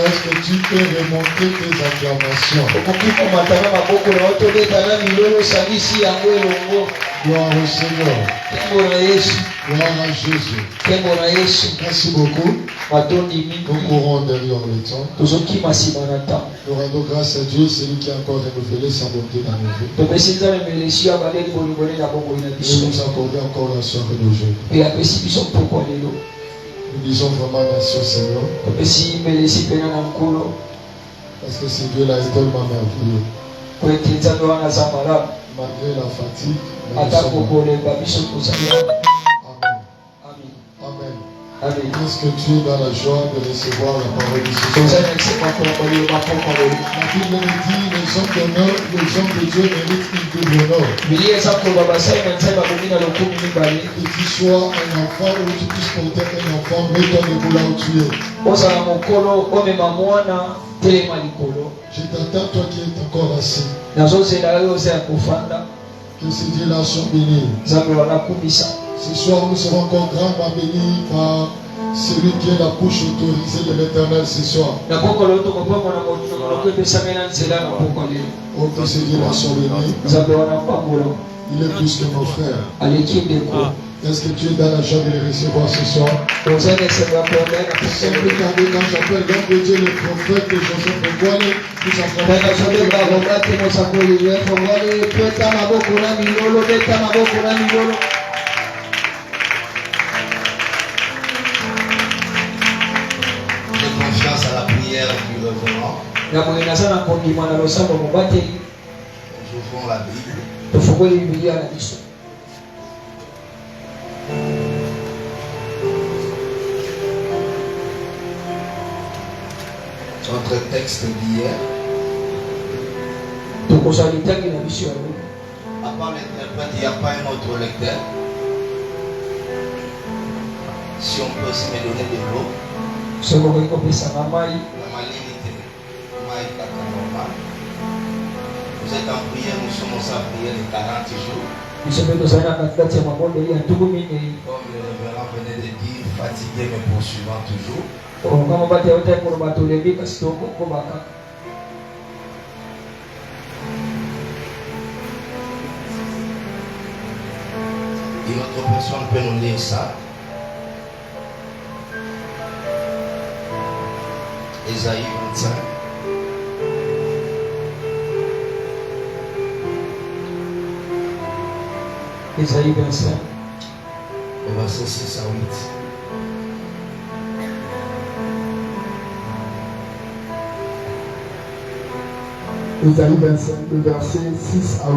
Est-ce que tu peux remonter tes acclamations? Gloire au Seigneur. Gloire à Jésus. Merci beaucoup. Nous courons derrière le temps. Nous rendons grâce à Dieu, c'est lui qui a encore renouvelé sa bonté dans nos vies. Et nous accorder encore la soirée d'aujourd'hui. Nous disons vraiment merci au Seigneur. Parce que ce Dieu-là est tellement merveilleux. Malgré la fatigue, nous sommes... Amen. Amen. Est-ce que tu es dans la joie de recevoir la parole de Jésus? La Bible nous dit les hommes d'honneur, les hommes de Dieu méritent une double honneur. Que tu sois un enfant ou tu puisses porter un enfant, mets-toi debout là où tu es. Je t'attends, toi qui es encore assis. Que ces dieux-là soient bénis. Ce soir, nous serons encore grandement bénis par celui qui est la bouche autorisée de l'Éternel ce soir. Oh, que ces dieux-là soient bénis. Il est plus que mon frère. Est-ce que tu es dans la joie de les recevoir ce soir? Quand j'appelle l'homme de Dieu, le prophète de Joseph Bogwale, nous confiance à la prière du revenant. Nous ouvrons la Bible. Notre texte d'hier. À part l'interprète, il n'y a pas un autre lecteur. Si on peut aussi me donner de l'eau. La malignité, vous êtes en prière, nous sommes en prière de 40 jours. Comme le révérend venait de dire, fatigué mais poursuivant toujours. Et notre personne peut nous lire ça. Ésaïe 25. Ésaïe 25. Verset 6 à 8. Ésaïe 25, le verset 6 à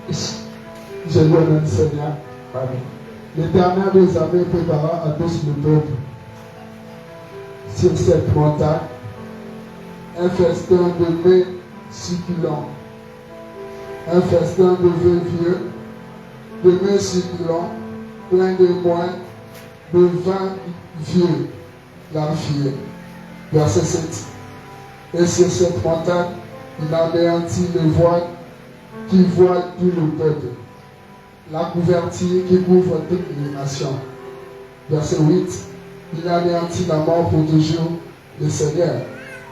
8. Je lis au nom du Seigneur. Amen. L'Éternel des armées prépara à tous le peuple sur cette montagne un festin de mets succulents, un festin de vin vieux, de mets succulents, plein de moines, de vin vieux, larfié. Verset 7. Et sur cette montagne, il anéantit le voile qui voile tout le peuple, la couverture qui couvre toutes les nations. Verset 8. Il anéantit la mort pour toujours, le Seigneur.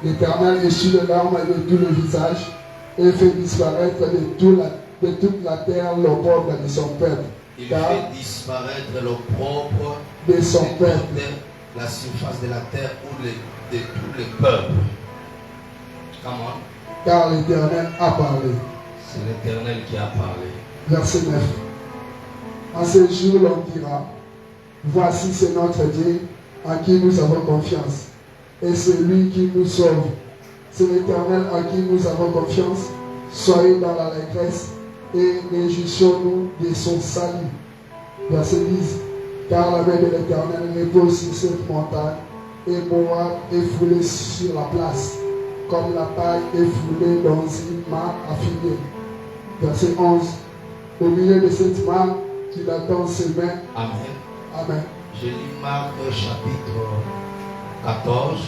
L'Éternel essuie les larmes de tout le visage et fait disparaître de toute la terre l'opprobre de son peuple. Il fait disparaître l'opprobre de son peuple, la surface de la terre ou de tous les peuples. Come on. Car l'Éternel a parlé. C'est l'Éternel qui a parlé. Verset 9. En ce jour, l'on dira, voici c'est notre Dieu en qui nous avons confiance, et c'est lui qui nous sauve. C'est l'Éternel en qui nous avons confiance. Soyez dans l'allégresse et réjouissons-nous de son salut. Verset 10. Car la main de l'Éternel repose sur cette montagne, et Moab est foulé sur la place, comme la paille est foulée dans une main affinée. Verset 11. Au milieu de cette main, il attend ses mains. Amen. Amen. Je lis Marc chapitre 14.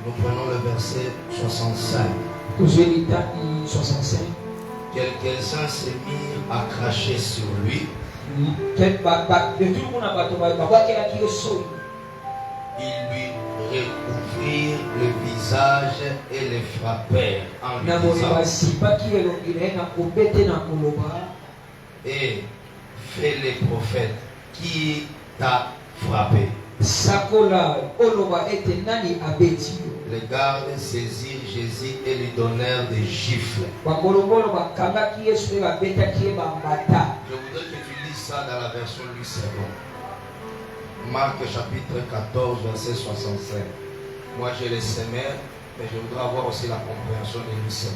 Nous prenons le verset 65. Quelques-uns se mirent à cracher sur lui. lui recouvrirent le visage et les frappèrent en lui disant: et fais les prophètes, qui t'a frappé? Les gardes saisirent Jésus et lui donnèrent des gifles. Je voudrais que tu lises ça dans la version Louis II. Marc chapitre 14, verset 65. Moi j'ai les semères, mais je voudrais avoir aussi la compréhension de Louis II.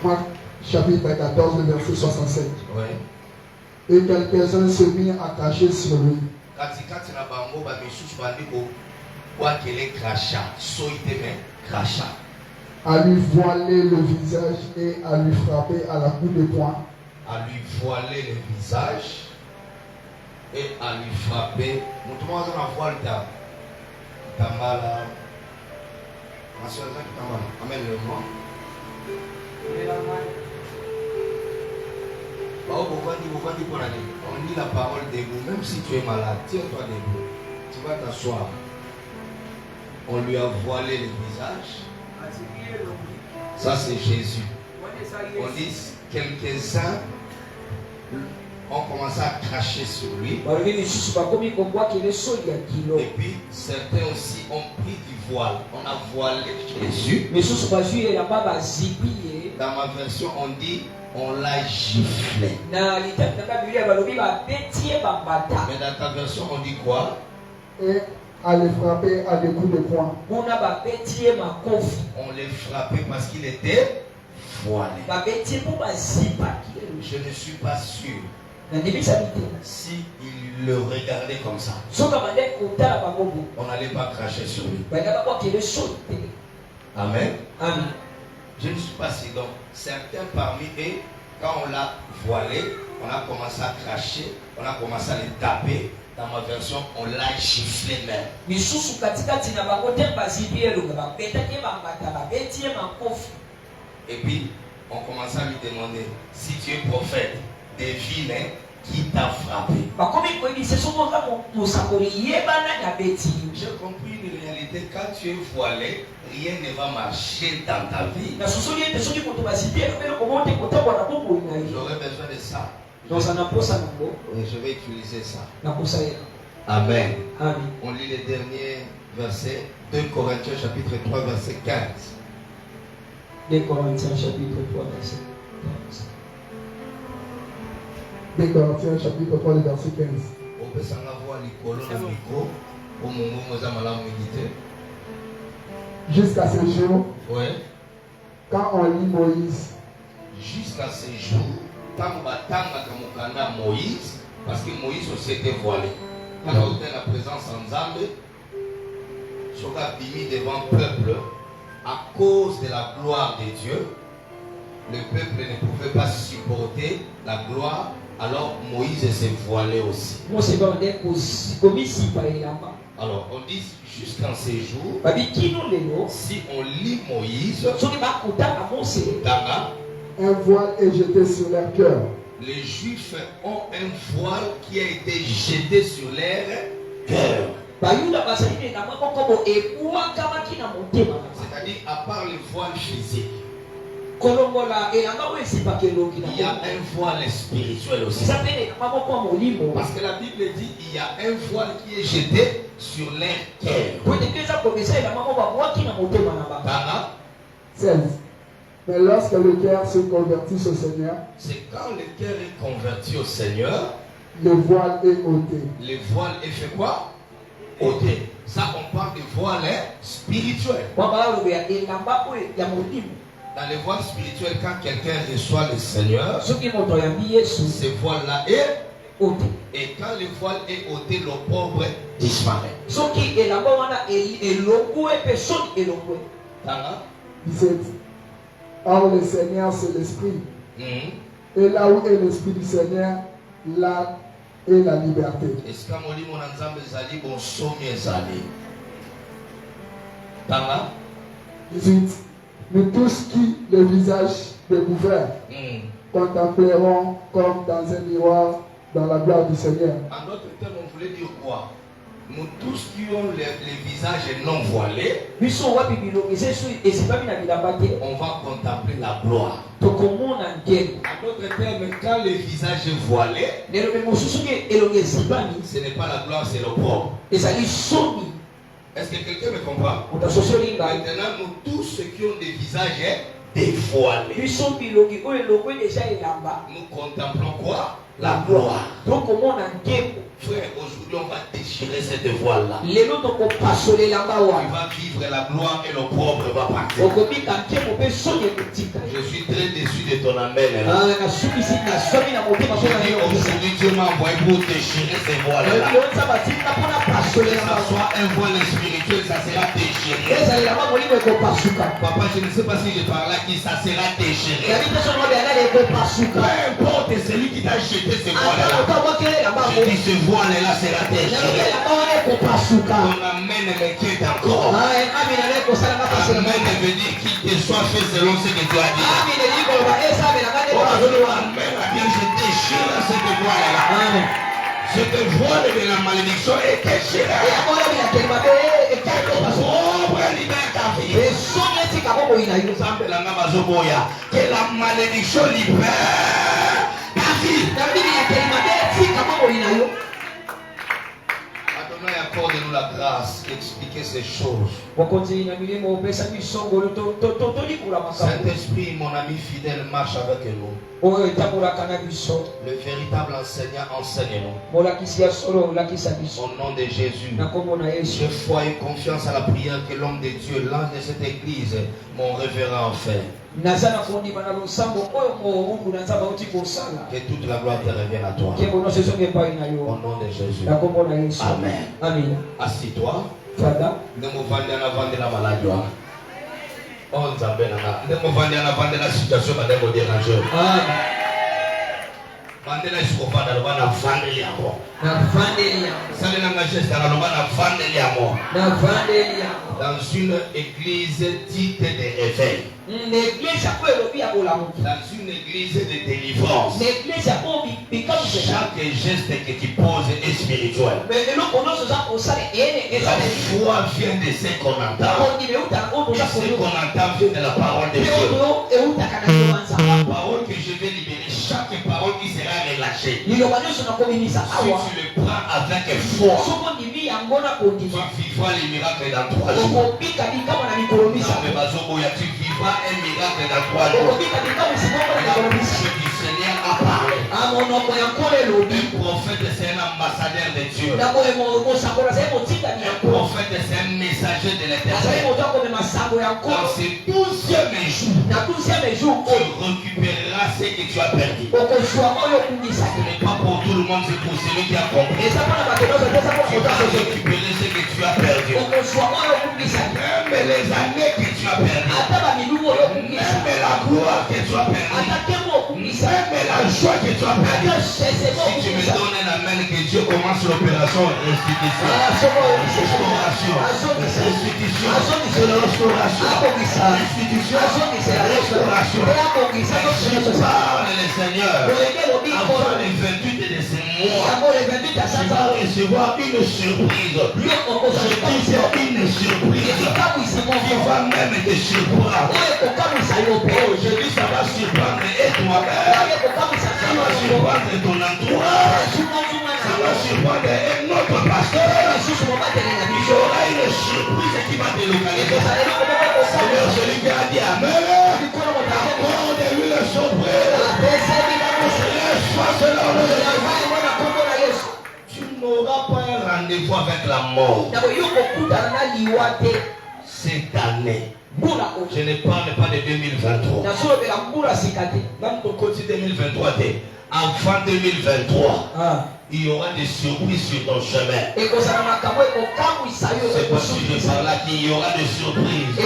Marc chapitre 14, verset 65. Oui. Et quelques-uns se mirent à cracher sur lui. À lui voiler le visage et à lui frapper à la coupe de poing. À lui voiler le visage et à lui frapper. On lit la parole debout. Même si tu es malade, tiens-toi debout. Tu vas t'asseoir. On lui a voilé le visage. Ça c'est Jésus. On dit quelques-uns ont commencé à cracher sur lui. Et puis certains aussi ont pris du voile. On a voilé Jésus. Dans ma version on dit on l'a giflé. Mais dans ta version on dit quoi? Et à les frapper à des coups de poing. On les frappait parce qu'il était voilé. Je ne suis pas sûr si il le regardait comme ça, on n'allait pas cracher sur lui. Amen. Amen. Je ne suis pas sûr. Donc certains parmi eux, quand on l'a voilé, on a commencé à cracher, on a commencé à les taper. Dans ma version, on l'a giflé même. Et puis, on commence à lui demander: si tu es prophète, devine qui t'a frappé. J'ai compris une réalité: quand tu es voilé, rien ne va marcher dans ta vie. J'aurais besoin de ça. Je vais utiliser ça. Amen. Amen. On lit les derniers versets. 2 Corinthiens chapitre 3 verset 15. 2 Corinthiens chapitre 3 verset 15. 2 Corinthiens chapitre 3 verset 15. Jusqu'à ce jour, ouais. Quand on lit Moïse, jusqu'à ce jour, Moïse, parce que Moïse aussi était voilé. Alors, dans la présence en Zambé, Soka bimi devant le peuple, à cause de la gloire de Dieu, le peuple ne pouvait pas supporter la gloire, alors Moïse s'est voilé aussi. Alors, on dit jusqu'en ces jours, si on lit Moïse, un voile est jeté sur leur cœur. Les Juifs ont un voile qui a été jeté sur leur cœur. C'est-à-dire, à part le voile physique, il y a un voile spirituel aussi. Parce que la Bible dit il y a un voile qui est jeté sur leur cœur. 16. Mais lorsque le cœur se convertit au Seigneur, c'est quand le cœur est converti au Seigneur, le voile est ôté. Le voile est fait quoi? Ôté. Ça, on parle de voile spirituel. Dans le voile spirituel, quand quelqu'un reçoit le Seigneur, ce voile-là est ôté. Et quand le voile est ôté, le pauvre disparaît. 17. Or le Seigneur c'est l'Esprit. Et là où est l'Esprit du Seigneur, là est la liberté. 18. Nous tous qui le visage découvert contempleront comme dans un miroir dans la gloire du Seigneur. En d'autres termes, on voulait dire quoi? Nous tous qui ont les visages non voilés, on va contempler la gloire. En d'autres termes, quand le visage est voilé, ce n'est pas la gloire, c'est l'opprobre. Est-ce que quelqu'un me comprend? Maintenant, nous tous ceux qui ont des visages dévoilés, nous contemplons quoi? La gloire. Frère, aujourd'hui on va déchirer cette voile-là. Tu vas vivre la gloire et l'opprobre va partir. Je suis très déçu de ton amen. Aujourd'hui Dieu m'a envoyé pour déchirer ces voiles-là. Que ça soit un voile spirituel, ça sera déchiré. Papa, je ne sais pas si je parle à qui ça sera déchiré. Peu importe celui qui t'a jeté ces voiles-là. Je dis ce voile-là sera déchiré. Ton amen m'inquiète encore. Amen veut dire qu'il te soit fait selon ce que tu as dit. Amen, je déchire cette voile-là. Cette voile de la malédiction est déchirée. Que la malédiction libère ta vie. Adonai, accorde-nous la grâce d'expliquer ces choses. Saint-Esprit, mon ami fidèle, marche avec nous. Le véritable enseignant, enseigne-nous. Au nom de Jésus, j'ai foi et confiance à la prière que l'homme de Dieu, l'ange de cette église, mon révérend fait. Que toute la gloire te revienne à toi. Au nom de Jésus. Amen. Assis-toi. Ne me vendez en avant de la maladie. On s'appelle là. Ne me vendez en avant de la situation, madame, au dérangeur. Vendez la escrofa dans le bas, na vendre les amours. Ça n'est pas geste dans le bas, na vendre les amours. Dans une église dite de réveil. Dans une église de délivrance. Chaque geste que tu poses est spirituel. La foi vient de ce qu'on entend. Et ce qu'on entend vient de la parole de Dieu. La parole que je vais libérer, chaque parole qui sera relâchée. Si tu le prends avec foi, tu vivras les miracles dans 3 jours. Tu vivras un miracle dans 3 jours. Le Seigneur a parlé. Un prophète, c'est un ambassadeur de Dieu. Un prophète, c'est un messager de l'Éternel. Dans ces 12e jours, tu récupéreras ce que tu as perdu. Ce n'est pas pour tout le monde, c'est pour celui qui a compris. Tu vas récupérer ce que tu as perdu. Même les années que tu as perdu. Même la gloire que tu as perdu. Même la joie que tu as perdu. Si tu me donnes un amen, que Dieu commence l'opération restitution. Restauration. Restitution. Restauration. Restitution. Restauration. Parle le Seigneur. Avant les 28 de ce mois, tu vas recevoir une surprise. Je dis c'est une surprise. Tu vas même te surprendre. Je dis ça va surprendre et toi-même. Ça va surprendre ton entourage. Ça va surprendre un autre pasteur. Il y aura une surprise qui va te localiser. Seigneur, celui qui a dit Amen. Accorde une surprise. Tu n'auras pas un rendez-vous avec la mort cette année. Je ne parle pas de 2023. Dans ton côté 2023, avant 2023, il y aura des surprises sur ton chemin. C'est parce que je parle là qu'il y aura des surprises. Il y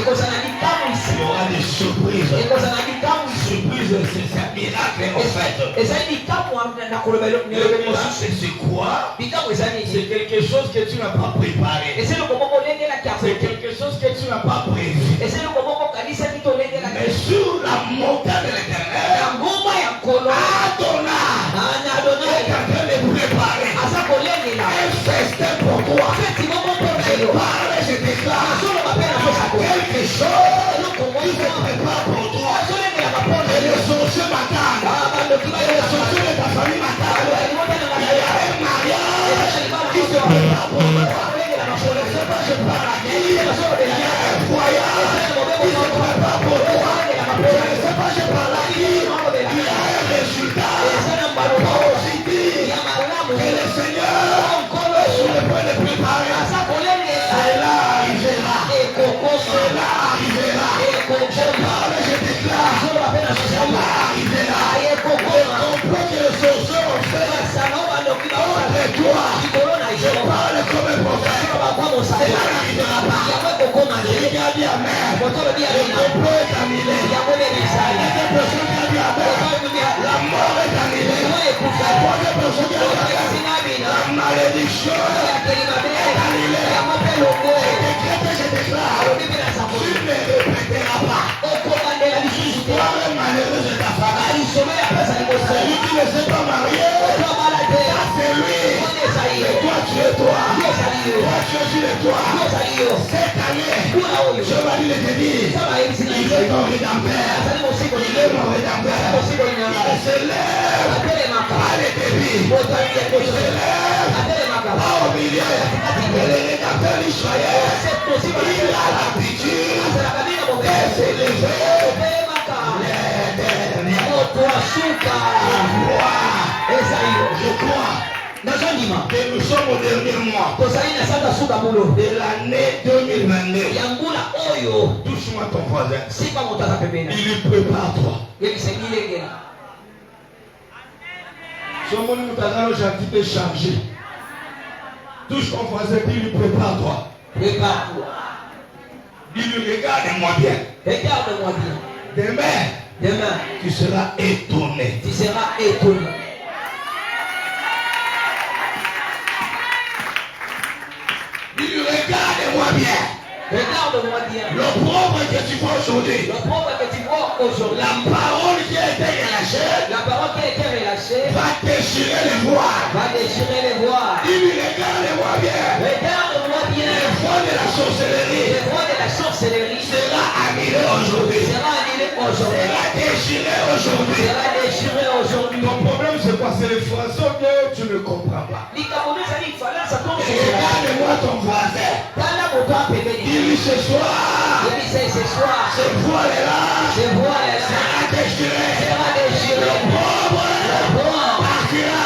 aura des surprises. Surprise, c'est un miracle en fait. C'est quoi? C'est quelque chose que tu n'as pas préparé. C'est quelque chose que tu n'as pas prévu. Mais sur la montagne de l'Éternel, est en train de préparer un festin pour toi. Je parle et je déclare quelque chose qui se prépare pour toi. Et le sorcier m'attend. Et le sorcier de ta famille m'attend. Il y a un mariage qui se prépare pour toi. Je ne sais pas, je parle à qui. Il y a un voyage qui se prépare pour toi. Je ne sais pas, je parle à qui. Il y a un résultat positif que le Seigneur est sur le point de préparer. Cela arrivera. Cela arrivera. Je parle et je déclare. Cela arrivera. Le complot que les sorciers ont fait contre toi. Je parle comme un prophète. Cela n'arrivera pas. Il y a dit amen. Le complot est annulé. Il y a des personnes qui ont dit amen. La mort est annulée. La troisième personne qui a dit amen. La malédiction est annulée. Je déclare. Tu ne répéteras pas. L'histoire est malheureuse de ta famille. Celui qui ne s'est pas marié, c'est lui. Et toi, tu es toi. Toi, tu es sur le toit. Cette année, je vais lui te dire, il est mon rédempteur. Il est mon rédempteur. Il se lève à l'épée. Il se lève au milieu. Et le rédempteur d'Israël, il a l'habitude de s'élever. Je crois que nous sommes au dernier mois de l'année 2022. Touche-moi ton voisin. Il prépare-toi. Ce monde nous a gentil de changer. Touche ton voisin, dis-lui prépare-toi. Prépare-toi. Dis-lui regarde-moi bien. Regarde-moi bien. Demain, tu seras étonné. Tu seras étonné. Dis-lui regarde-moi bien. Regarde-moi bien. Le pauvre que tu vois aujourd'hui. Le pauvre que tu vois aujourd'hui. La parole qui a été relâchée. La parole qui a été relâchée. Va déchirer les voiles. Va déchirer les voiles. Dis-lui regarde-moi bien. Regarde-moi bien. Le voile de la sorcellerie. Le voile de la sorcellerie sera annulé aujourd'hui. Sera annulé aujourd'hui. Sera déchiré aujourd'hui. Sera déchiré aujourd'hui. Ton problème c'est quoi? C'est les façons que tu ne comprends pas. Regarde-moi ton voisin. Dis-lui ce soir. Ce voile-là sera déchiré. Le pauvre partira.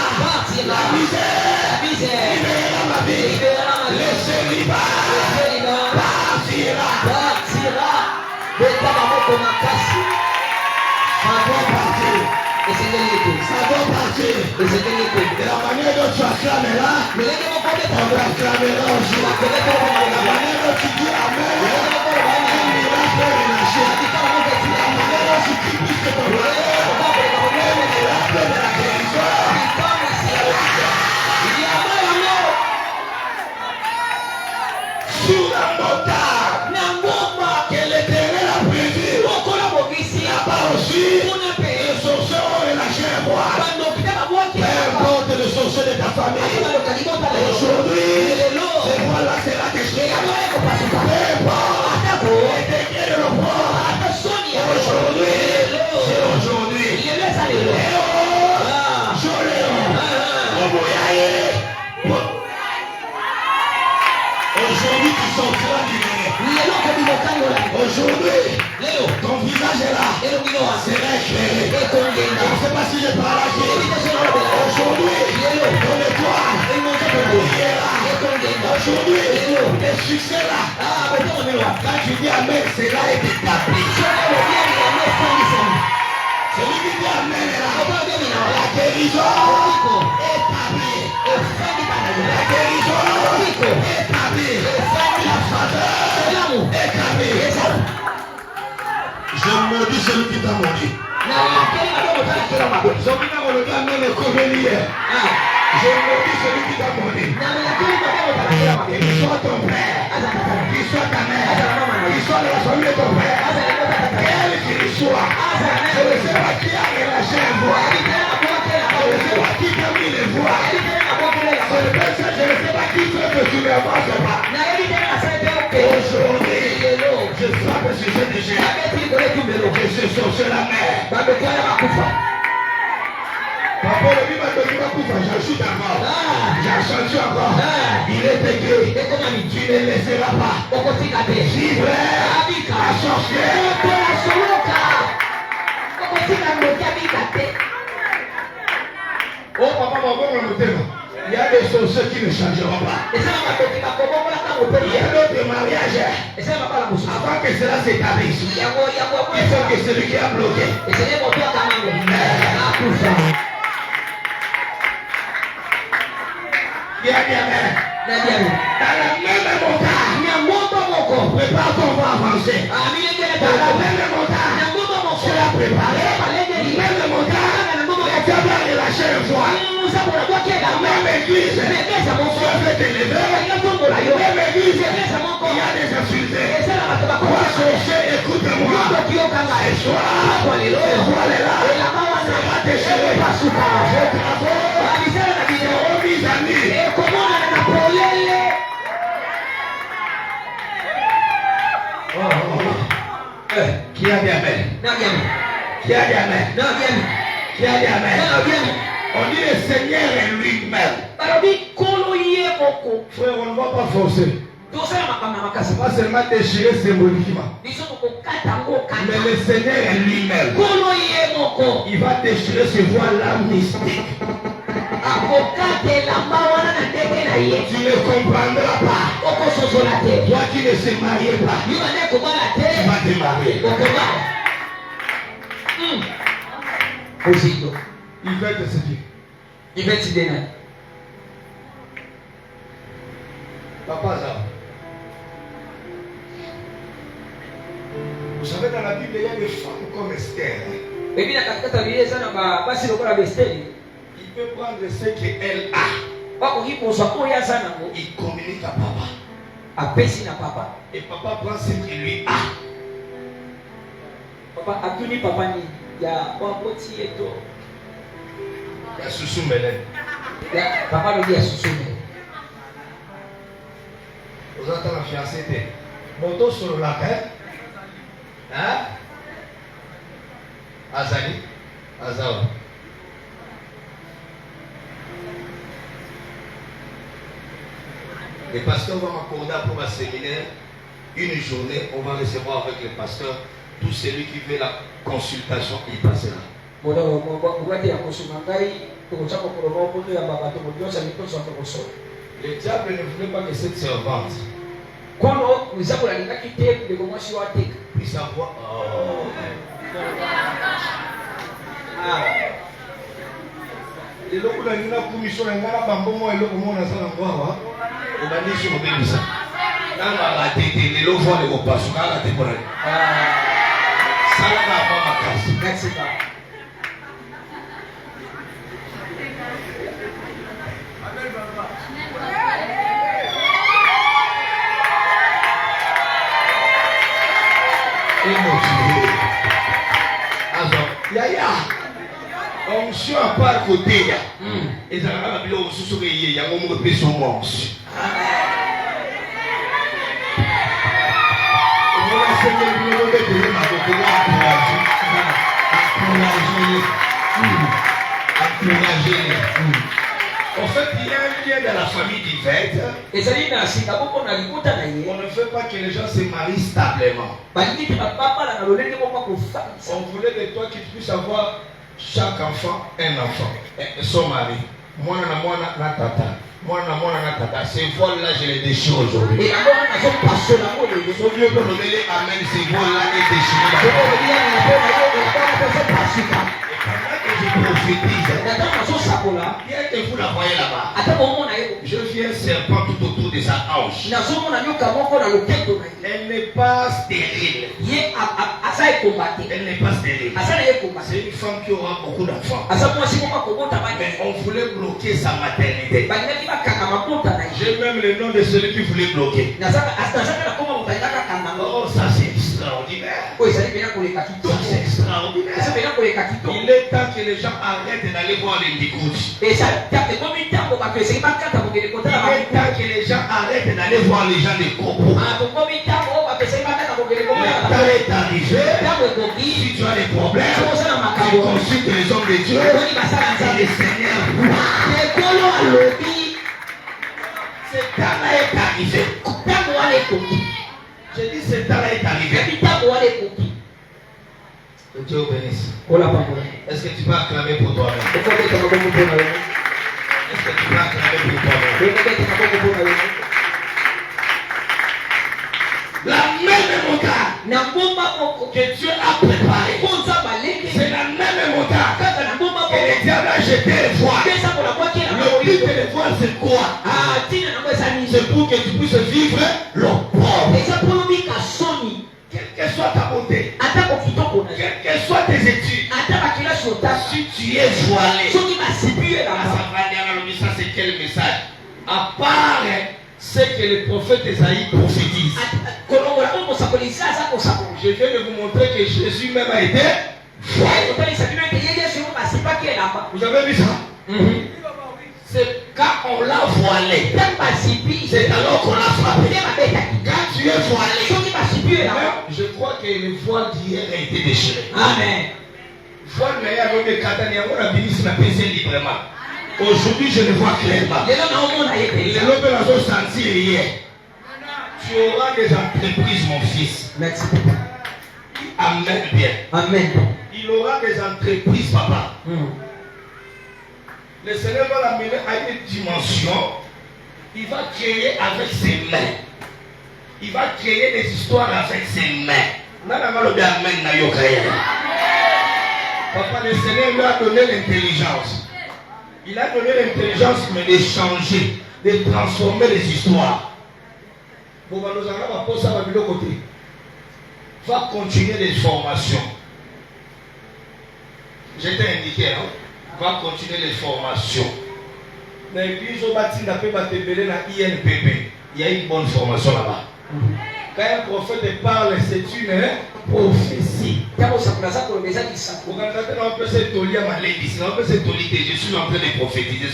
La misère libérera ma vie. Le célibat partira. Ça doit partir. Ça doit partir. De la manière dont tu acclames là, on acclamera aussi. La manière dont tu dis amen, un miracle est relâché. La manière dont tu cries plus que ton frère, un miracle de la guérison. Sur la montagne que l'Éternel a prévu, là-bas aussi, les sorciers ont relâché un voile. Peu importe le sorcier de ta famille, aujourd'hui, ce voile-là sera déchiré. Peu importe les décrets de l'opprobre, aujourd'hui, c'est aujourd'hui. Aujourd'hui, tu sortiras du nez. Aujourd'hui, ton visage est là. Sera éclairé. Je ne sais pas si je parle à qui. Aujourd'hui, ton étoile brillera. Aujourd'hui, le succès là. Quand tu dis amen, c'est là et établi. Celui qui dit amen est là. La guérison établie. La guérison établie. La faveur établie. Je maudis celui qui t'a maudit. Je viens de le amen le couvrir. Je maudis celui qui t'a maudit. Qu'il soit ton père, qu'il soit ta mère, qu'il soit de la famille de ton père, quel qu'il soit. Je ne sais pas qui a relâché les voix. Je ne sais pas qui t'a mis les voix. Je ne sais pas qui fait que tu ne avances pas. Aujourd'hui, je frappe sur ce déchet. Je suis sur la mer. Papa, le vivant de Kimakufa, j'ajoute encore. J'ajoute encore. Il est écrit. Tu ne laisseras pas vivre à sorcier. Oh papa, il y a des sorciers qui ne changeront pas. Il y a d'autres mariages. Avant que cela s'établisse, il faut que celui qui a bloqué. Dans la même montagne, prépare qu'on va avancer. Dans la même montagne, tu l'as préparé. Même montagne, les diables ont relâché le foie. La même église, tu as fait t'élever. Même église, il y a des insultés. Toi, sorcier, écoute-moi. Ce soir, ce soir est là. Ça va déchirer. Je travaille. Mes amis. Qui a dit amen? Qui a dit amen? Qui a dit amen? On dit le Seigneur est lui-même. Frère, on ne va pas forcer. Pas seulement déchirer symboliquement. Mais le Seigneur est lui-même. Il va déchirer ce voile-là mystique. Tu ne comprendras pas. Toi qui ne sais marier pas, tu vas te marier. Il va te séduire. Papa, ça. Vous savez, dans la Bible, il y a des femmes comme Esther. Il peut prendre ce qu'elle a. Il communique à papa. Et papa prend ce qu'il lui a. Il y a Soussou Mélène. Vous entendez la fiancée? Moto sur la tête. Hein? Azali? Azawa. Les pasteurs vont m'accorder pour un séminaire. Une journée, on va recevoir avec les pasteurs tout celui qui veut la consultation, il passera. Le diable ne voulait pas que cette servante puisse avoir. Et donc, on a une commission, on a un bon mot et le moment, on a un on a dit sur le bébé ça. Là, on a raté, les lots vont les repas, on a raté pour aller. Ça, on a pas ma casse. Merci pas. Yaya, onction à part côté ya. Et ça va la bilo sous il y a un moment de son monstre. On va essayer de nous donner ma encourager. En fait, il y a un lien dans la famille d'Yvette. On ne veut pas que les gens se marient stablement. On voulait de toi qu'ils puissent avoir chaque enfant un enfant. Et son mari. Moi, na tata. Moi, na tata. Ces voiles-là, je les déchire aujourd'hui. Son Dieu peut nous donner amen. Ces voiles-là est déchiré. Je prophétise. Bien que vous la voyez là-bas. Je vis un serpent tout autour de sa hanche. Elle n'est pas stérile. Elle n'est pas stérile. C'est une femme qui aura beaucoup d'enfants. Mais on voulait bloquer sa maternité. J'ai même le nom de celui qui voulait bloquer. Oh, ça c'est extraordinaire. Ça c'est extraordinaire. Il est temps que les gens arrêtent d'aller voir les Ndikoudi. Il est temps que les gens arrêtent d'aller voir les gens des Kobo. Le temps est arrivé. Si tu as des problèmes, tu consultes les hommes de Dieu et les seigneurs. Ce temps-là est arrivé. J'ai dit ce temps-là est arrivé. Que Dieu vous bénisse. Est-ce que tu peux acclamer pour toi-même? Est-ce que tu peux acclamer pour toi-même? La même montagne que Dieu a préparée, c'est la même montagne que le diable a jeté les voiles. Le but de les voiles, c'est quoi? C'est pour que tu puisses vivre le pauvre. Quelle que soit ta beauté, quelles que soient tes études, si tu es voilé, ça c'est quel message? À part ce que le prophète Esaïe prophétise. Je viens de vous montrer que Jésus même a été voilé. Vous avez vu ça? C'est quand on l'a voilé, c'est alors qu'on l'a frappé. Quand tu es voilé, je crois que le voile d'hier a été déchiré. Amen. Aujourd'hui, je le vois clairement. Tu auras des entreprises, mon fils. Merci. Amen bien. Amen. Il aura des entreprises, papa. Le Seigneur va l'amener à une dimension. Il va créer avec ses mains. Il va créer des histoires avec ses mains. Papa, le Seigneur lui a donné l'intelligence. Il a donné l'intelligence, mais de changer, de transformer les histoires. Va continuer les formations. J'étais indiqué, hein? Va continuer les formations. Dans l'église au bâtiment il y a une bonne formation là-bas. Quand un prophète parle, c'est une prophétie. Je suis en train de prophétiser.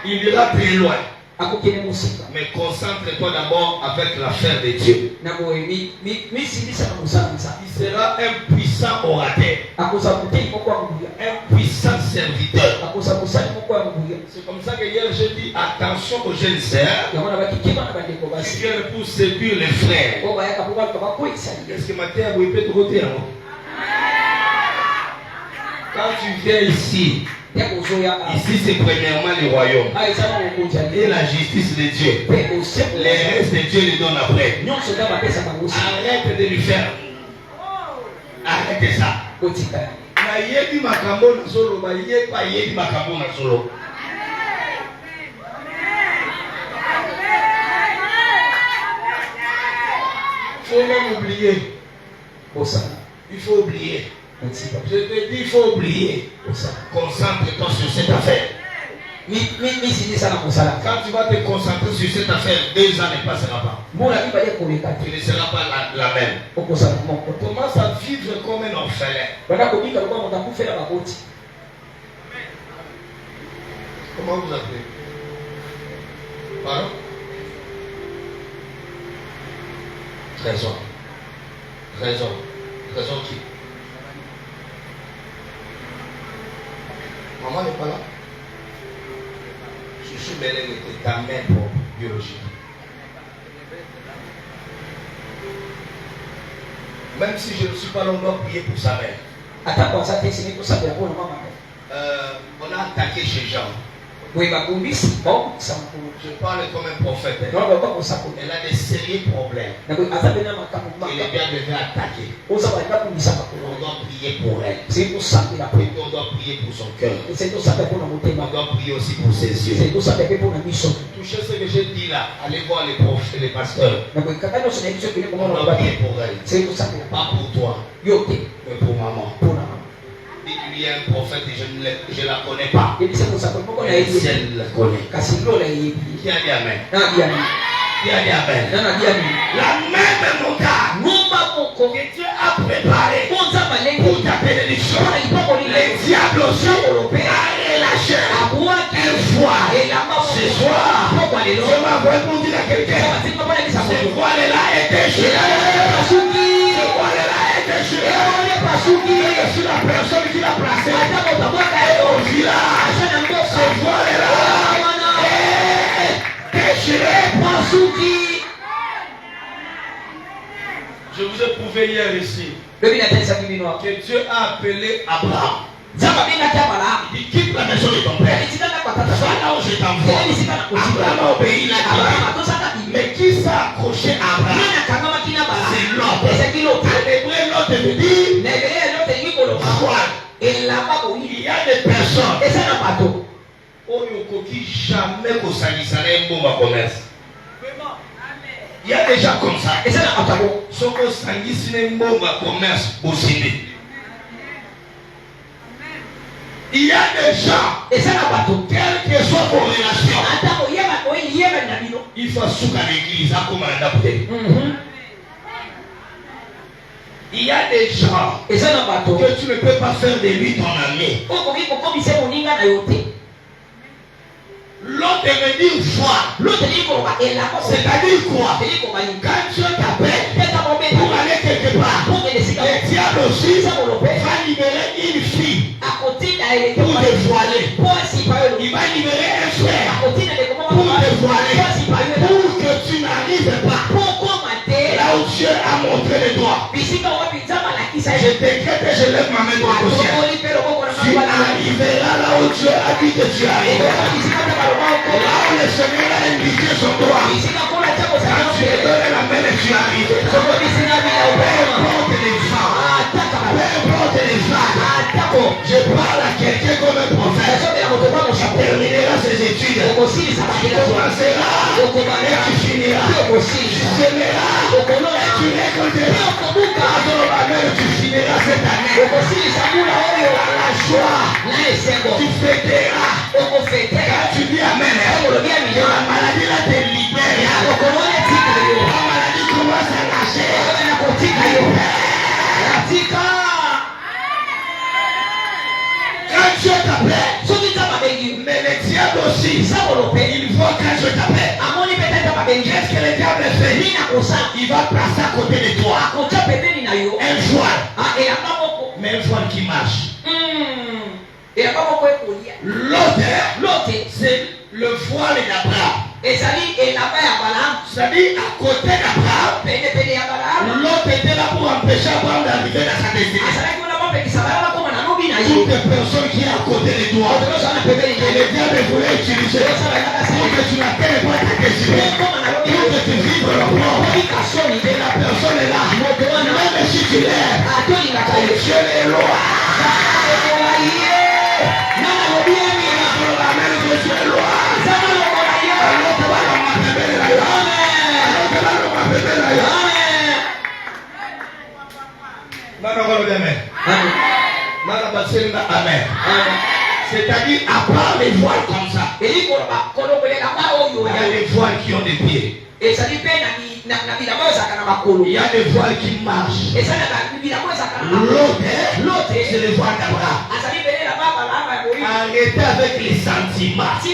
Il ira plus loin. Mais concentre-toi d'abord avec l'affaire de Dieu. Il sera un puissant orateur, un puissant serviteur. C'est comme ça que hier j'ai dit attention aux jeunes sœurs qui viennent pour séduire les frères. Est-ce que Matthieu a peut quand tu viens ici, ici c'est premièrement le royaume et la justice de Dieu. Les restes de Dieu les donne après. Arrête de lui faire. Arrête ça. Il faut même oublier. Il faut oublier. Je te dis, il faut oublier. Concentre-toi sur cette affaire. Quand tu vas te concentrer sur cette affaire, 2 ans ne passera pas. Tu ne seras pas la même. Commence à vivre comme un orphelin. Comment vous appelez? Pardon? Trésor. Trésor. Trésor qui? Maman n'est pas là. Je suis mêlé de ta mère biologique. Même si je ne suis pas là, on doit prier pour sa mère. On a attaqué chez Jean. Je parle comme un prophète. Elle a des sérieux problèmes. Elle est bien devait attaquer. On doit prier pour elle. Et on doit prier pour son cœur. On doit prier aussi pour ses yeux. Touchez ce que j'ai dit là. Allez voir les prophètes, les pasteurs. On doit prier pour elle. Pas pour toi, mais pour maman. Il y a un prophète et je ne la connais pas. Elle la connaît. Qui a dit amen? Qui a dit amen? La même montagne que Dieu a préparée pour ta bénédiction. Les diables aussi a relâché une fois. Ce soir, je m'envoie pour dire à quelqu'un, ce voile-là est déchiré. Ce voile-là est déchiré. Sur la personne qui l'a placé au village, ce voile-là est déchiré. Je vous ai prouvé hier ici que Dieu a appelé Abraham. Il dit quitte la maison de ton père, va là où je t'envoie. Abraham a obéi, il a dit. Mais qui s'est accroché à Abraham? C'est Lot. En hébreu, Lot veut dire il y a des personnes qui jamais un bon commerce. Il y a des gens comme ça. Commerce aussi. Il y a des gens, quelle que soit vos relations, il faut souka l'église à comme un adapté. Il y a des gens que tu ne peux pas faire de lui ton ami. L'autre veut dire foi. C'est-à-dire quoi? Quand Dieu t'appelle pour aller quelque part, le diable aussi va libérer une fille pour te voiler. Il va libérer un frère pour te voiler, pour que tu n'arrives pas là où Dieu a montré les doigts. Je décrète et je lève ma main droite au ciel. Tu arriveras là où Dieu a dit que tu arrives. Là où le Seigneur a indiqué son droit. Quand tu te donnes la main et tu arrives. Peu importe les gens. Peu importe les gens. Je parle à quelqu'un comme un prophète. Tu termineras ses études. Tu commenceras et tu finiras. Tu sèmeras et tu récolteras. Tu finiras cette année. La joie. Tu fêteras. Quand tu dis amen, la maladie là te libère. La maladie commence à lâcher. Quand Dieu t'appelle, mais le diable aussi, il voit quand Dieu t'appelle. Qu'est-ce que le diable fait? Il va placer à côté de toi un voile. Mais un voile qui marche. L'autre, c'est le voile d'Abraham. C'est-à-dire à côté d'Abraham, l'autre était là pour empêcher Abraham d'arriver dans sa destinée. Toutes les personnes qui sont à côté de toi, que le diable voulait utiliser pour que tu n'atteignes pas ta destinée, pour que tu vives le mort. Et la personne est là. Même si tu l'aimes, Dieu est loin. Amen. C'est-à-dire, à part les voiles comme ça, il y a des voiles qui ont des pieds. Il y a des voiles qui marchent. L'autre, c'est le voile d'Abraham. Arrêtez avec les sentiments. Si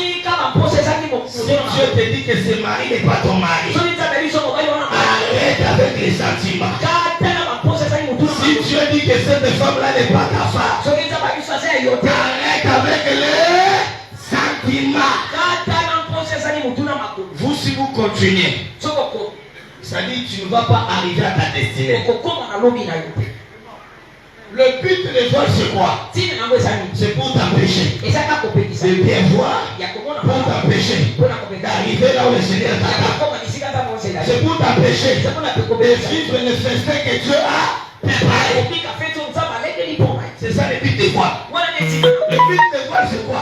Dieu te dit que ce mari n'est pas ton mari, arrête avec les sentiments. Si Dieu dit que cette femme-là n'est pas ta femme, arrête avec les sentiments. Vous, si vous continuez, ça dit que tu ne vas pas arriver à ta destinée. Le but de l'étoile, c'est quoi? C'est pour t'empêcher de bien voir, pour t'empêcher d'arriver là où le Seigneur t'attend. C'est pour t'empêcher de vivre le festin que Dieu a préparé. C'est ça le but de l'étoile. Le but de l'étoile, c'est quoi?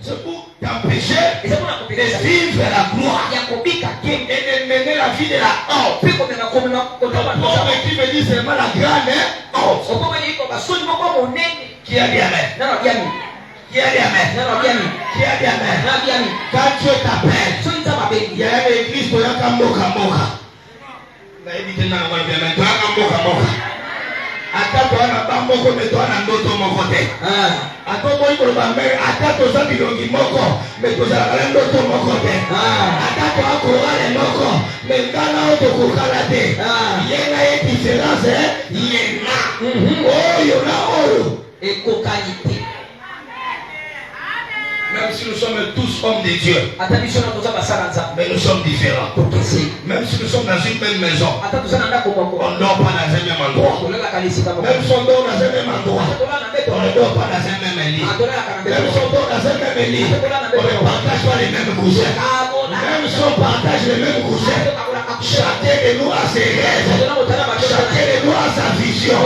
C'est pour t'empêcher de vivre la gloire et de mener la vie de la honte. Pauvre qui me dit seulement la grande honte. Qui a dit amen? Qui a dit amen? Qui a dit amen? Quand Dieu t'appelle, il y a une église pour y moka. Atato ana bamboko metona ndoto mokote. Atoko iko ba mere atato za bilongi moko metoza la ndoto mokote. Atato ako wale moko mengana auto kokalate. Yenga ye différence yenga. Oh yona oyo ekokalité. Même si nous sommes tous hommes de Dieu, mais nous sommes différents. Même si nous sommes dans une même maison, on ne dort pas dans un même endroit. Même si on dort dans un même endroit, on ne dort pas dans un même lit. Même si on dort dans un même lit, on ne partage pas les mêmes coussins. Même si on partage les mêmes coussins, chacun de nous a ses rêves, chacun de nous a sa vision,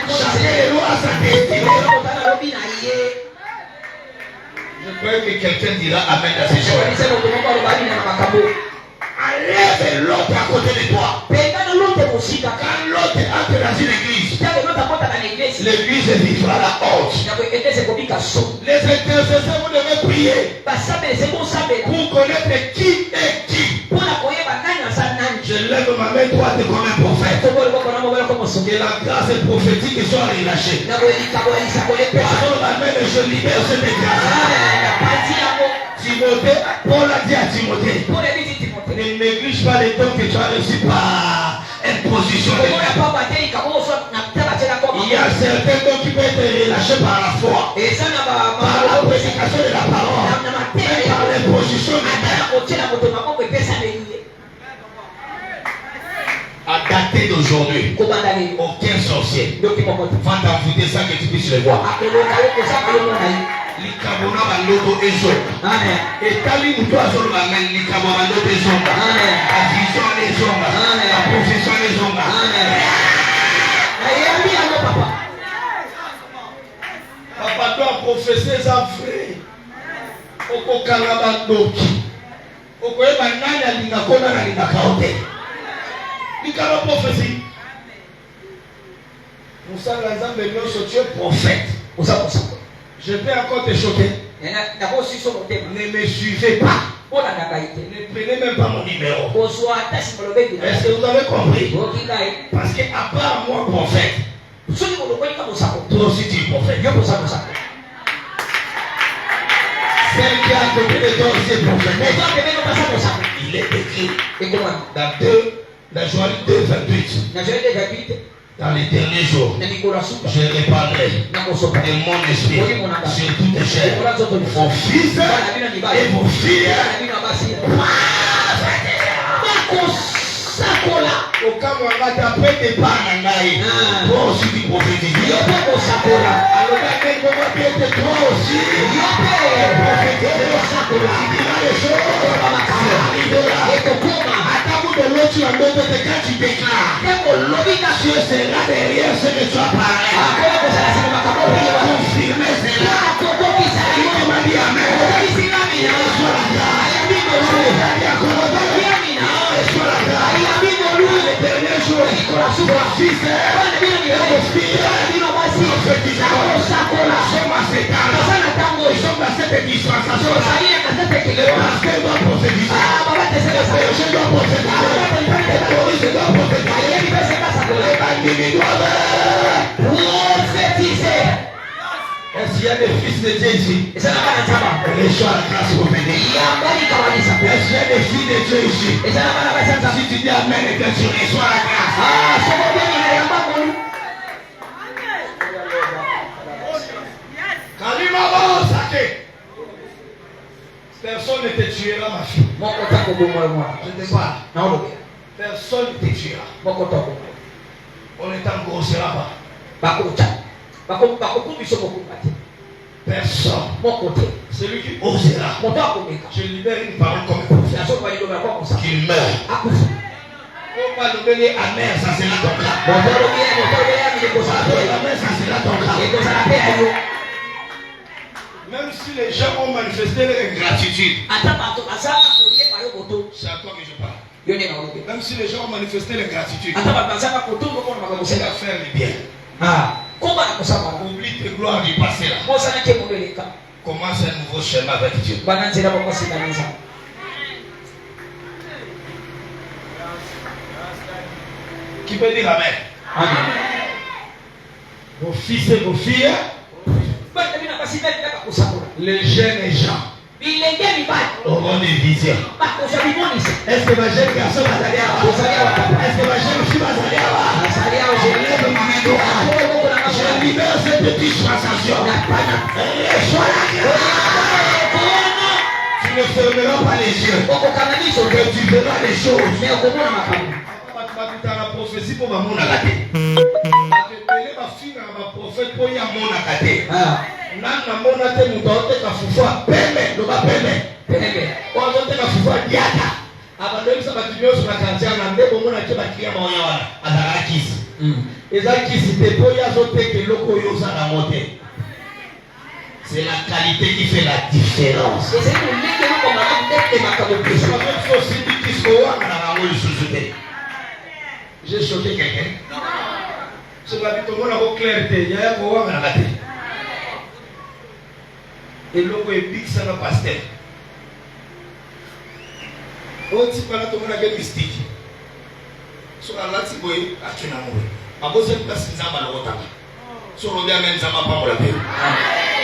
chacun de nous a sa destinée. Je crois que quelqu'un dira amen à ces choses. Enlève l'autre à côté de toi. Quand l'autre entre dans une église, l'église vivra la honte. Les intercesseurs, vous devez prier pour connaître qui est qui. Je lève ma main droite comme un prophète. Que la grâce prophétique soit relâchée. Par la main, je libère cette grâce. Timothée, Paul a dit à Timothée, ne néglige pas les dons que tu as reçus par imposition de main. Il y a certains dons qui peuvent être relâchés par la foi, par la prédication de la parole, et par l'imposition de main. À dater d'aujourd'hui, aucun sorcier va t'envoûter sans que tu puisses le voir. Likabona baloto ezonga. Etali mutu azolo bamen likabona baloto ezonga. La vision ezonga. La profession ezonga. Papa doit professer ça vrai. Okokanga bandoki. Okoyeba nani alinga kona na linga kaote. Likaba prophétie. Moussa Lazambe nyonso tu es prophète. Je vais encore te choquer. Ne me suivez pas. Ne prenez même pas mon numéro. Est-ce que vous avez compris? Parce qu'à part moi prophète, toi aussi tu es prophète. Celle qui est à côté de toi aussi est prophète. Il est écrit dans Joël 2:28. Dans les derniers jours, je répandrai de mon esprit sur toutes les chair. Vos fils et vos filles. Au cas où on va t'appeler des panangaïs, toi aussi tu prophétises. Alors toi aussi, de l'autre tu as d'autres quand tu déclares. Dieu sera derrière ce que tu as parlé. Confirmer cela. Il m'a dit amen. Les derniers jours, vos fils et vos filles nous sommes dans cette dispensation. Le pasteur doit prophétiser. Le péché doit prophétiser. Le touriste doit prophétiser. Les bandits doivent prophétiser. Est-ce qu'il y a des fils de Dieu ici? Les gens à la classe prophétique. Est-ce qu'il y a des filles de Dieu ici? Si tu dis amen et que tu reçois la grâce. Personne ne te tuera, ma fille. Je te parle. Personne ne te tuera. On ne t'engrossera pas. Personne. Mon côté. Celui qui osera. Mon temps pour Je libère une parole comme prophète. Qu'il meurt. On va le donner amer, ça c'est la ton cas. Amer, ça c'est la ton cas. Même si les gens ont manifesté leur ingratitude, c'est à toi que je parle. Même si les gens ont manifesté leur gratitude, c'est à faire le bien. Oublie tes gloires du passé là. Commence un nouveau schéma avec Dieu. Qui peut dire amen? Amen. Vos fils et vos filles, les jeunes gens auront des visions. Est-ce que ma jeune garçon va aller à est-ce que ma jeune fille va aller je libère cette petite sensation. Tu ne fermeras pas les yeux. Que tu verras les choses. La prophétie pour ma mon agate. Ma fille ma prophète pour y a mon agate. Nana mon ate mutote ka fufa peme do ba peme. Kwa zote ka fufa diata. Abandoni sa batimio sur la kantia na ndebo mona ke bakia ba wana azara kisi. Eza kisi te po ya zote ke loko yo za na mote. C'est la qualité qui fait la différence. C'est le mec qui nous commande d'être ma camouflage. C'est la même chose qui se voit dans la rangole sous-souté. J'ai choqué quelqu'un. C'est la vie tout le monde a beau clarté. Il y a un mot à la tête. Et l'eau est big, ça va passer. On dit que tout le monde a des mystiques. Sur la latte, il y a un amour. A besoin de passer dans la route. Sur le diamant, ça va pas pour la paix.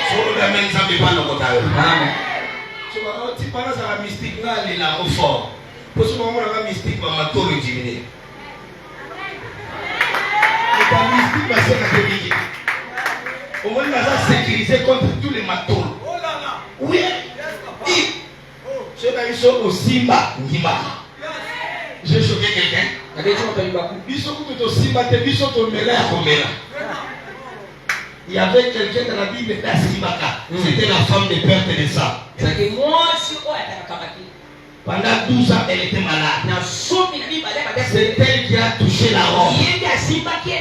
Sur le diamant, ça va pas le route. Sur la route, il y a un mystique. Là, il est là, au fort. Pour ce moment, il y a un mystique, il va tout rediminuer. La mystique va se réveiller. Au moins, il va sécuriser contre tous les matons. Oui. Je vais aller au Simba. J'ai choqué quelqu'un. Il y avait quelqu'un dans la Bible d'Asimaka. C'était la femme de perte de sang. Pendant 12 ans, elle était malade. C'est elle qui a touché la robe.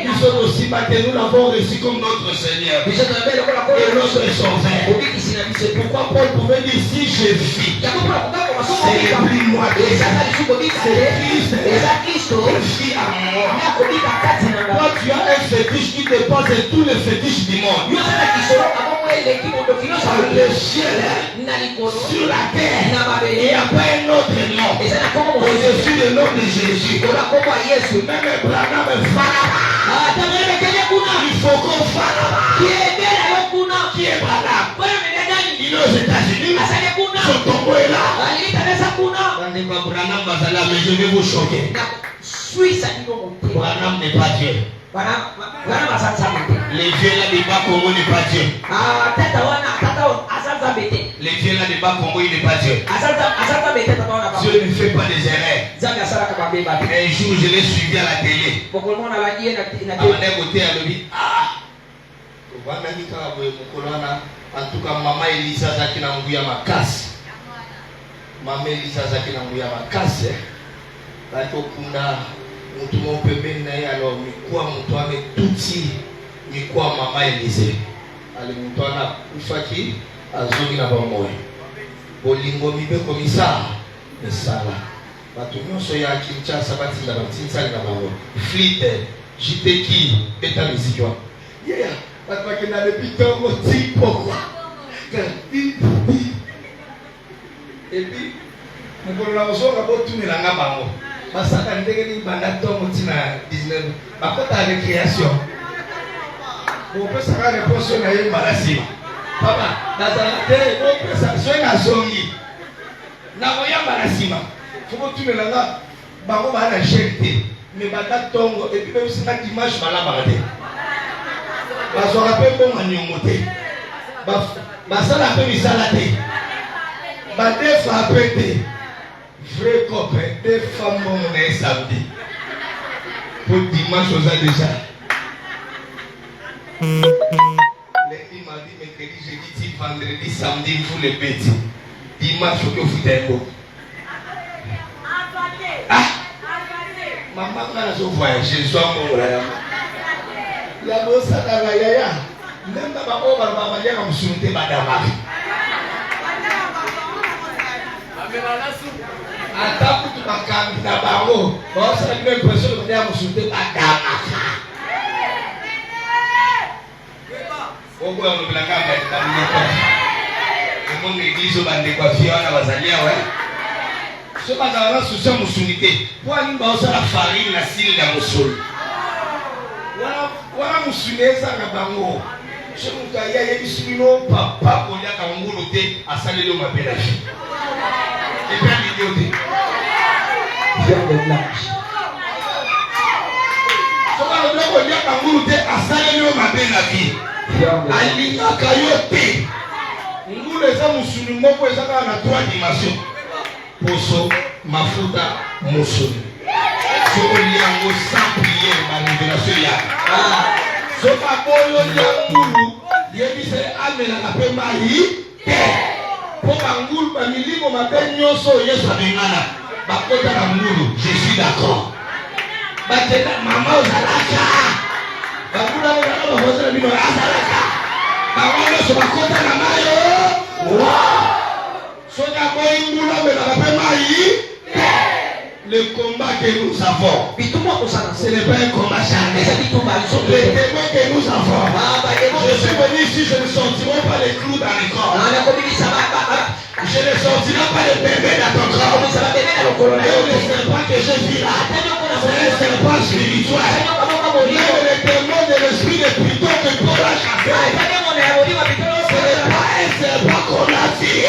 Nous sommes aussi battus, nous l'avons reçu comme notre Seigneur. Et notre Sauveur. C'est pourquoi Paul pouvait dire si je vis, célèbre-moi déjà. C'est Christ qui vit à moi. Toi, tu as un fétiche qui dépasse tous les fétiches du monde. Sur le ciel, sur la terre, il n'y a pas un autre nom au-dessus du nom de Jésus. Même Abraham est Pharaon. Il faut qu'on fasse. Qui est Abraham? Il est aux États-Unis. Son tombeau est là. Abraham va là, mais je vais vous choquer. Abraham n'est pas Dieu. Les dieux là de bas Congo n'est pas Dieu. Les dieux là de bas Congo il n'est pas Dieu. Dieu ne fait pas des erreurs. Un jour je l'ai suivi à la télé. À côté à l'obit. En tout cas maman Elisa zaki na nguya makasi. Maman Elisa zaki na nguya makasi. Bato kunda mutu mo pembeni na ye alors mikuwa mutu ame tuti mikuwa mama Elise ali mutu ana ufaki azongi na bamoyo bolingo mibe komisa esala bato nyonso ya Kinshasa batinda batinzali na bango flite jiteki beta miziki wa yeah bato bakenda depuis ntongo ti pokwa et puis mokolo na kozonga botunelanga bango basaka ndenge ni banda tongo tina 19 bakota récréation bopesaka réponse na ye mbala nsima papa nazala te bopesa soki nazongi nakoyamba na nsima fo botunelanga bango baa na gene te me banda tongo epi bebisaka dimanche balambaka te bazwaka mpe mbongo niongo te basala mpe misala te badefa mpe te vrai copain, des femmes mon samedi. Pour dimanche, on a déjà. vendredi, samedi, vous les bêtes. Dimanche, il faut que vous faites. Ah! Maman, je voyage, je suis mort. Il y a beau ça dans la yaya. Même dans ma maman, maman, il y a comme souhaité madame. Attends pour tout ma cam na baro. Bon, ça a une impression de venir me souhaiter madame. Au bout de la caméra, le monde église au bande de coiffure, on a basalia, ouais. Ce bazar sous sa moussounité. Pour aller dans la farine, la cire de moussoul. Voilà moussouné, ça n'a pas mot. Je vous dis, il y a des simino, papa, pour y a un mouloté à saler le mapélage. Et bien, l'idioté. Faire des blagues. Ce qu'on a un mouloté à saler le mapélage. Alinga kayote. Nous les hommes musulmans pour les avoir dans 3 dimensions. Poso, mafuta, musulu. Ce qu'on y a en sans prière, ma révélation y a. Ce qu'on y a moulou, il y a dit c'est amena la paix maï. Pour Bangoul, Bamili, mon appel Nyoso, Yesu Abengana. Bakota la moulou, je suis d'accord. Batena maman Zalaka. Bakula la voisin de Bino Azalaka. Bakula sur Bakota la mayo. Sonia Boingula, mais la paix maï. Le combat que nous avons, ce n'est pas un combat charnel. Les témoins que nous avons, je suis venu ici, je ne sortirai pas les clous dans les corps. Je ne sortirai pas les bébés dans ton corps. Et le serpent que je vis là, c'est un serpent spirituel. Même les témoins de l'esprit de Python que Paul a chassé, ce n'est pas un serpent qu'on a dit.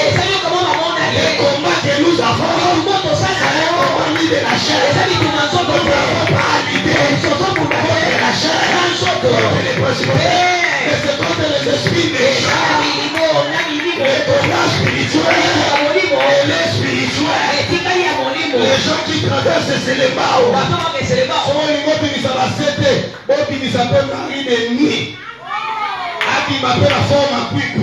Le combat que nous avons, de la chair, nous n'avons pas l'idée contre la chair, contre les principautés, mais c'est contre les esprits méchants, les combat spirituel et les spirituels. Les gens qui traversent ces éléments, sont les mots qui s'appellent qui s'appellent Marie de nuit. Qui m'appelle la forme à quick.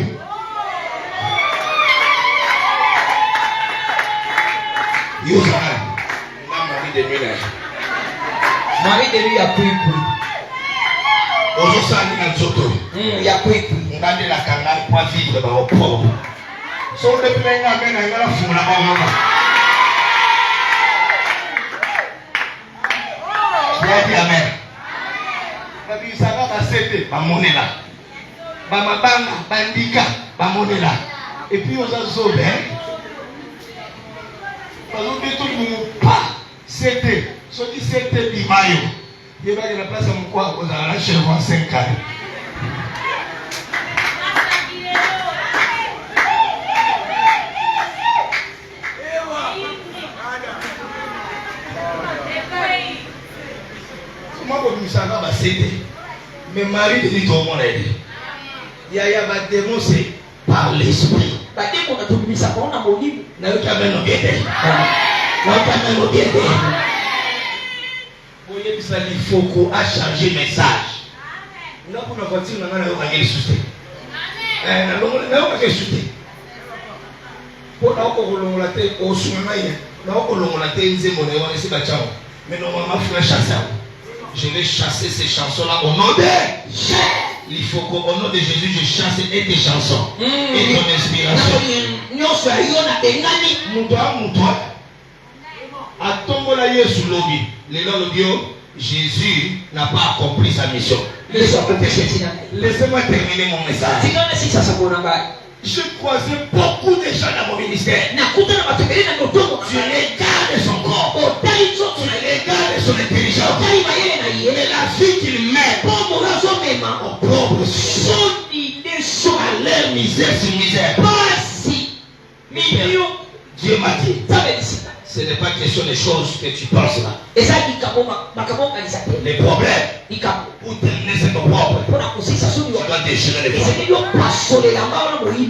Marie de lui a pris plus. Il y a pris plus. On a de la canale pour vivre dans le pauvre. Son le plein à peine à la foule à maman. Qui a dit amen. La vie ça va passer. Ma monnaie là. Ma banga, bandika, ma monnaie là. Et puis on a sauvé. Parce que tout le monde pas. C'était. Ce qui c'était du maillot. Il va y avoir la place à mon coin. On a lâché le 5 ans. Moi, je me sens pas c'était. Mais Marie de dit au monde. Il y a un démon, c'est par l'esprit. Il faut qu'on a changé le message. Nous avons une voiture, nous avons un soutien. Nous avons un soutien. Pour nous la tête au sommeil, nous avons la tête mais normalement, il faut chasser. Je vais chasser ces chansons-là au nom de Jésus. Il faut qu'au nom de Jésus, je chasse et tes chansons et ton inspiration. Jésus n'a pas accompli sa mission. Laissez-moi terminer mon message. Je croisais beaucoup de gens dans mon ministère. Tu regardes son corps. Tu regardes son intelligence. Mais la vie qu'il met au pauvre à leur misère sur misère. Dieu m'a dit, ce n'est pas question des choses que tu penses là. Les problèmes, pour terminer c'est ton propre. Tu dois déchirer les problèmes.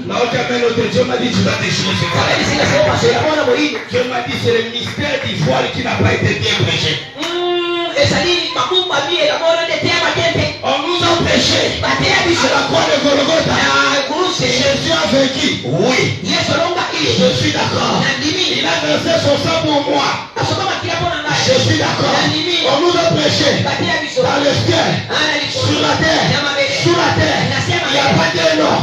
Là où tu amènes l'autre, Dieu m'a dit tu dois déchirer ce problème. Dieu m'a dit c'est le mystère du voile qui n'a pas été bien prêché. On nous a prêché à la croix de Golgotha. Jésus a convaincu. Oui. Je suis d'accord. Il a versé son sang pour moi. Je suis d'accord. On nous a prêché dans le ciel, sur la terre, sous la terre. Il n'y a pas de nom.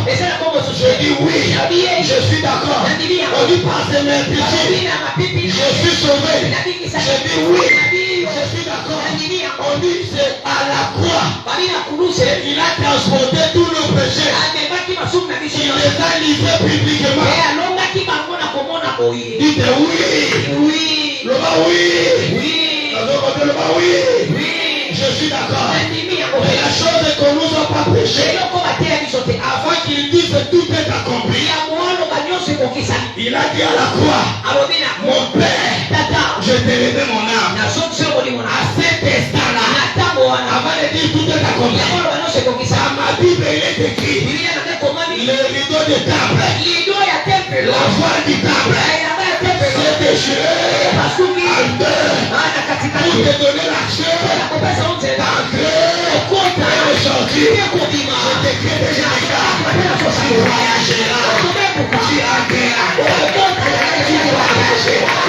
Je dis oui. Je suis d'accord. On dit par ses mains péchés. Je suis sauvé. Je dis oui. Je suis d'accord. On dit c'est à la croix. Il a transporté tous nos péchés. Il les a livrés publiquement. Dites oui. Le bas oui. Le bas oui. Je suis d'accord. Mais la chose est qu'on nous a pas prêché. Avant qu'il dise tout est accompli. Il a dit à la croix, mon Père, je t'ai levé mon âme. À cet instant-là, avant de dire tout est accompli, dans ma Bible il est écrit, le rideau du temple, la voile du temple, c'est déchiré en deux pour te donner l'accès d'entrer et de sortir. Je t'écris déjà les gars, tu voyageras, tu entreras, tu voyageras,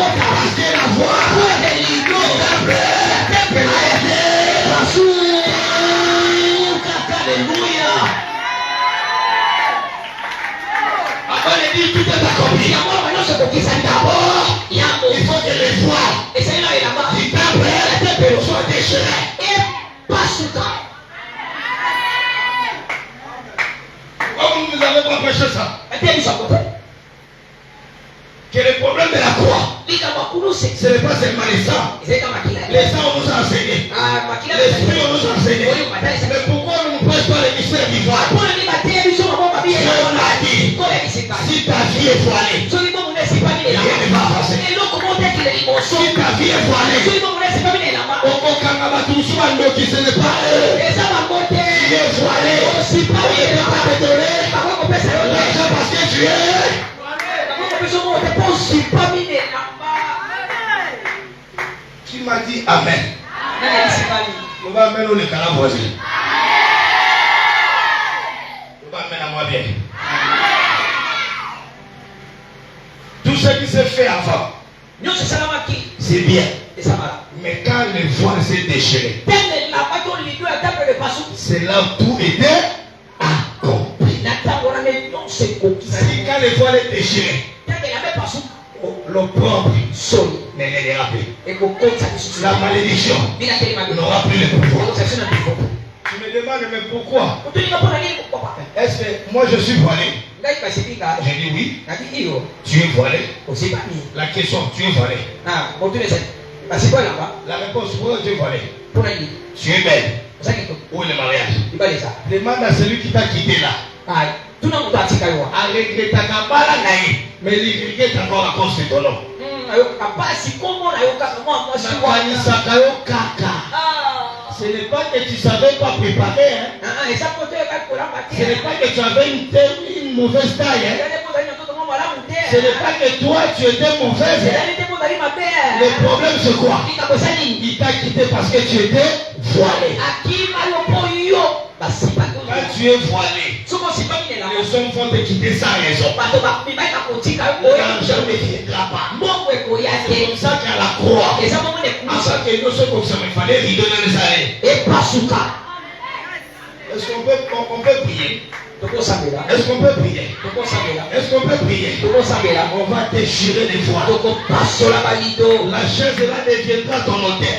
parce que la voie du temple a été alléluia. Avant de dire tout est accompli, d'abord, il faut que les voiles du temple soient déchirées. Pourquoi vous ne nous avez pas prêché ça? Que le problème de la croix, ce n'est pas seulement les sangs. Les sangs on nous a enseigné. L'esprit on nous a enseigné. Mais pourquoi on ne nous prêche pas le mystère du voile? Dieu l'a dit. Si ta vie est voilée, rien ne va passer. Si ta vie est voilée, ce n'est pas eux. Qui est voilé, il ne peut pas te donner l'argent parce que tu es. Qui m'a dit Amen? On va amener le canard voisin. On va amener à moi bien. Tout ce qui s'est fait avant, c'est bien. Mais quand le voile s'est déchiré, c'est là où tout était accompli. C'est-à-dire quand le voile est déchiré, l'opprobre ne l'aidera plus. La malédiction n'aura plus le pouvoir. Tu me demandes, mais pourquoi? Est-ce que moi je suis voilé? J'ai dit oui. Tu es voilé? La question, tu es voilé? La réponse, pourquoi tu es voilé? Tu es belle. Où est le mariage? Demande à celui qui t'a quitté là. Mais il regrette encore à cause de ton nom. Ce n'est pas que tu ne savais pas préparer. Ce n'est pas que tu avais une mauvaise taille. Ce n'est pas que toi tu étais mauvaise. Le problème c'est quoi? Il t'a quitté parce que tu étais voilé. Quand tu es voilé, les hommes vont te quitter sans raison. L'argent ne viendra pas. C'est comme ça qu'à la croix, à ça que nous sommes comme ça, il fallait lui donner les arrêts. Est-ce qu'on peut prier? Est-ce qu'on peut prier? Est-ce qu'on peut prier? On va déchirer les voiles. La chaise là deviendra ton hôtel.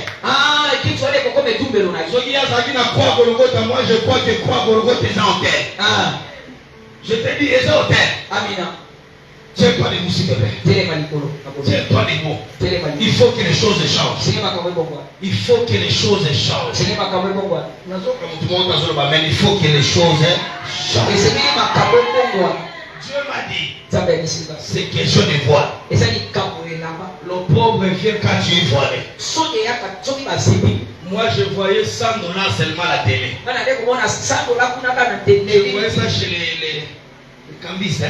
Moi je crois que croix Golgotha est un hôtel. Je te dis, c'est un hôtel. Tiens-toi debout s'il te plaît. Tiens-toi debout. Il faut que les choses changent. Il faut que les choses changent. Mais il faut que les choses changent. Dieu m'a dit, c'est question de voile. L'opprobre vient quand tu es voilé. Moi je voyais $100 seulement à la télé. Je voyais ça chez les cambistes.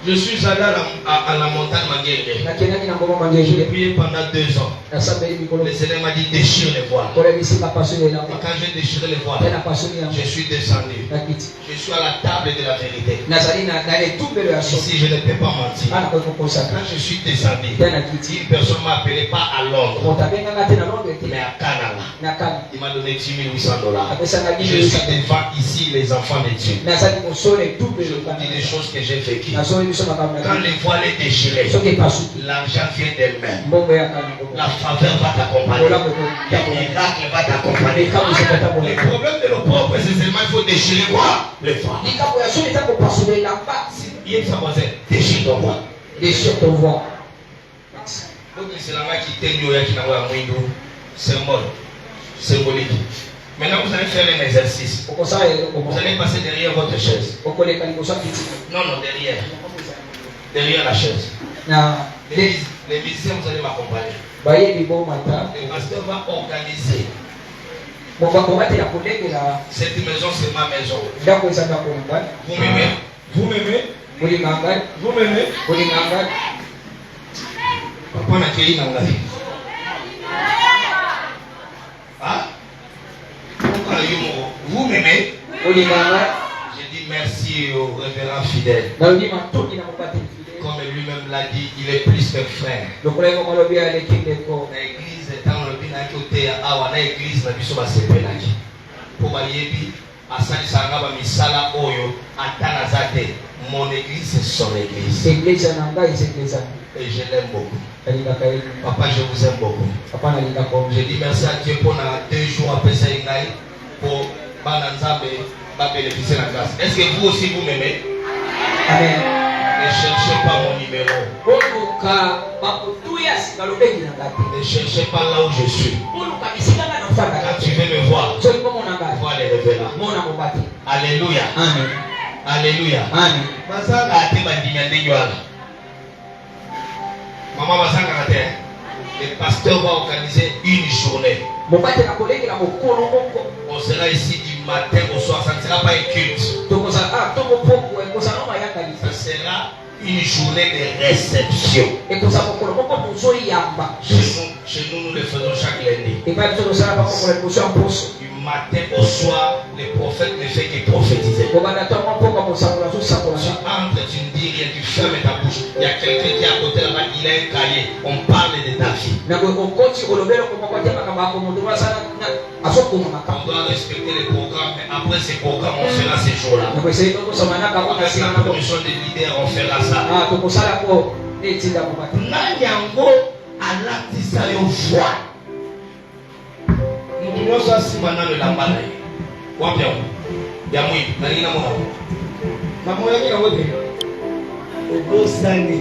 Je suis allé à la montagne Magéré. J'ai prié pendant 2 ans. Le Seigneur m'a dit déchire les voiles. Et quand j'ai déchiré les voiles, je suis descendu. Je suis à la table de la vérité. Ici, je ne peux pas mentir. Quand je suis descendu, une personne m'a appelé pas à Londres, mais à Canada. Il m'a donné $10 800. Je suis devant ici les enfants de Dieu. Je vous dis des choses que j'ai vécues. Quand les voiles est déchiré, l'argent vient d'elle-même. La faveur va t'accompagner. Le miracle va t'accompagner. Le problème de nos pauvres, c'est seulement qu'il faut déchirer quoi? Les voiles. Il y a sa voisin, déchire ton voile. Déchire ton voile. Donc c'est là qui t'aide, qui n'a pas symbolique. Maintenant, vous allez faire un exercice. Vous allez passer derrière votre chaise. Non, derrière. Derrière la chaise. Les musiciens, vous allez m'accompagner. Le pasteur va organiser. Cette maison, c'est ma maison. Vous m'aimez? Vous m'aimez? Vous m'aimez? Papa n'a qu'à y aller. Ah? Vous m'aimez? J'ai dit merci au révérend fidèle. Comme lui-même l'a dit, il est plus qu'un frère. L'église est dans le bien à côté à l'église, la biso basepelaki. Pour bayebi, asali sangaba misala oyo atanazate. Mon église c'est son église. Et je l'aime beaucoup. Papa, je vous aime beaucoup. Je dis merci à Dieu pour 2 jours après ça pour bénéficier de la grâce. Est-ce que vous aussi vous m'aimez? Amen. Ne cherchez pas mon numéro. Ne cherchez pas là où je suis. Quand tu veux me voir, vois les révérends. Alléluia. Amen. Alléluia. Amen. Maman le pasteur va organiser une journée. On sera ici du matin au soir. Ça ne sera pas un culte. Ça sera une journée de réception. Chez nous, nous le faisons chaque lundi. Du matin au soir, le prophète ne fait que prophétiser. Tu entres, tu ne dis rien, tu fermes ta bouche. Il y a quelqu'un qui est à côté là-bas, il a un cahier. On parle de ta vie. On doit respecter les programmes, mais après ces programmes, on fera ces jours-là. Avec la commission des leaders, on fera ça. Nanyango alatisa yo foi. Nous devons aussi maintenant le lambana. Wapia. Yamui, nalina mona. Mamoya ni na wote. Obosani.